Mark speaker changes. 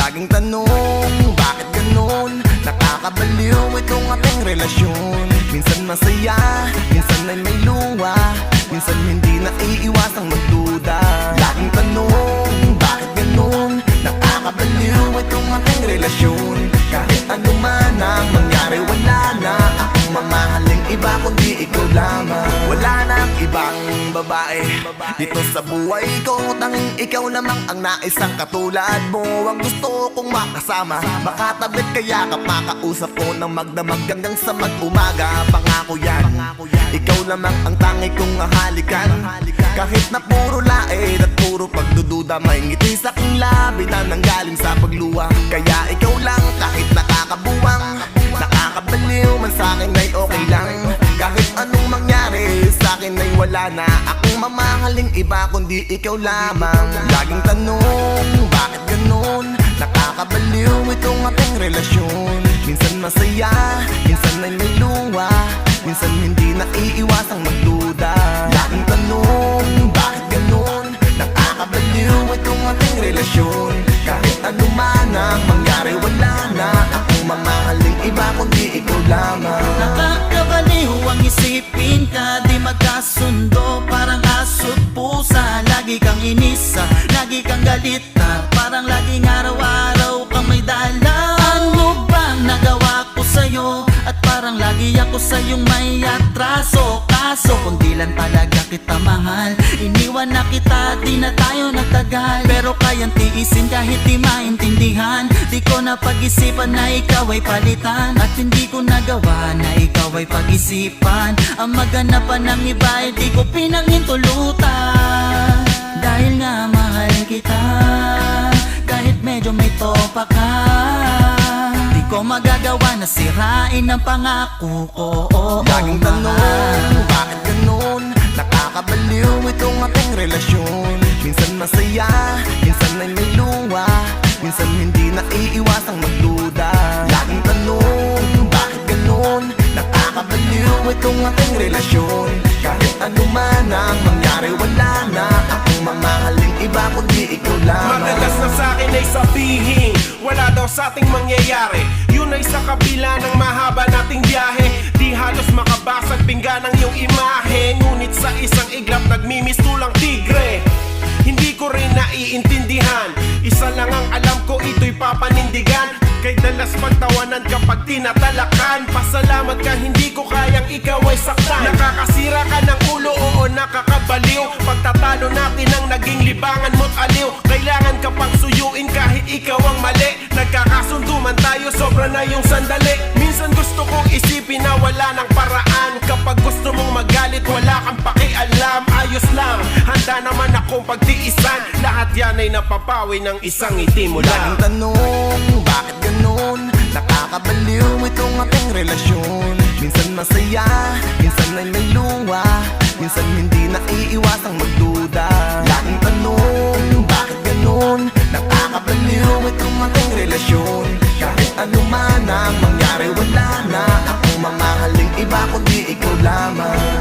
Speaker 1: Laging tanong, bakit ganun? Nakakabaliw itong ating relasyon. Minsan masaya, minsan ay may luha, minsan hindi naiiwasang magduda. Laging tanong, bakit ganun? Nakakabaliw itong ating relasyon. Kahit ano man ang mangyari, wala na akong mamahaling iba kundi ikaw lamang. Wala nang ibang babae dito sa buhay ko, tanging ikaw lamang ang naisang katulad mo. Ang gusto kong makasama, makatabit kaya makausap ko ng magdamag hanggang sa mag-umaga. Pangako yan, ikaw lamang ang tangi kong hahalikan. Kahit na puro lait at puro pagdududa, may ngiti sa aking labi na nanggaling sa pagluwa. Kaya ikaw lang, kahit nakakabuwang, nakakabaliw man sa'kin ay okay lang. Kahit anong mangyari sa'kin ay wala na akong mamahaling iba kundi ikaw lamang. Laging tanong, bakit ganun? Nakakabaliw itong ating relasyon. Minsan masaya, minsan ay may luha, minsan hindi naiiwasang magduda. Laging tanong, bakit ganun? Nakakabaliw itong ating relasyon. Kahit ano man ang mangyari, wala na akong mamahaling iba kundi ikaw lamang.
Speaker 2: Nakakabaliw ang isipin ka, di magkasundo, parang aso't pusa. Lagi kang inisa, lagi kang galita, parang laging araw-araw kang may dala. Ano bang nagawa ko sa'yo? At parang lagi ako sa'yong may atraso. Kaso kung di lang talaga kita mahal, iniwan na kita, di na tayo nagtagal. Pero kayang tiisin kahit di maintindihan. Di ko na pag-isipan na ikaw ay palitan, at hindi ko nagawa na ikaw ay pag-isipan. Ang maganapan ng iba ay di ko pinangintulutan. Dahil nga mahal kita, kahit medyo may topa ka, di ko magagawa na sirain ang pangako ko.
Speaker 1: Laging tanong, bakit ganun? Nakakabaliw itong ating relasyon. Minsan masaya, minsan ay may luha, minsan hindi naiiwasang magduda. Laging tanong, bakit ganun? Nakakabaliw itong ating relasyon. Kahit ano man ang mangyari, wala na akong mamahaling iba kundi ikaw lamang.
Speaker 3: Madalas na sa'kin ay sabihin, wala daw sa'ting mangyayari. Yun ay sa kabila ng mahaba nating biyahe. Di halos makabasag pinggan ang iyong imahe, ngunit sa isang iglap nagmimistulang tigre. Hindi ko rin naiintindihan, isa lang ang alam ko, ito'y papanindigan. Kay dalas pagtawanan kapag tinatalakan. Pasalamat ka, hindi ko kayang ikaw ay saktan. Nakakasira ka ng ulo, oo nakakabaliw. Pagtatalo natin ang naging libangan mo't aliw. Kailangan ka pang suyuin kahit ikaw ang mali. Nagkakasundo man tayo, sobra na yung sandali. Minsan gusto kong isipin na wala ng paraan. Kapag gusto mong magalit, wala kang pakialam. Ayos lang, handa naman akong pagtiisan. Lahat yan ay napapawi ng isang ngiti mo lang.
Speaker 1: Laging tanong, bakit ganun? Nakakabaliw itong ating relasyon. Minsan masaya, minsan ay may luha, minsan hindi naiiwasang magduda. Laging tanong, bakit ganun? Nakakabaliw itong ating relasyon. Kahit ano man ang mangyari, wala na akong mamahaling iba kundi ikaw lamang.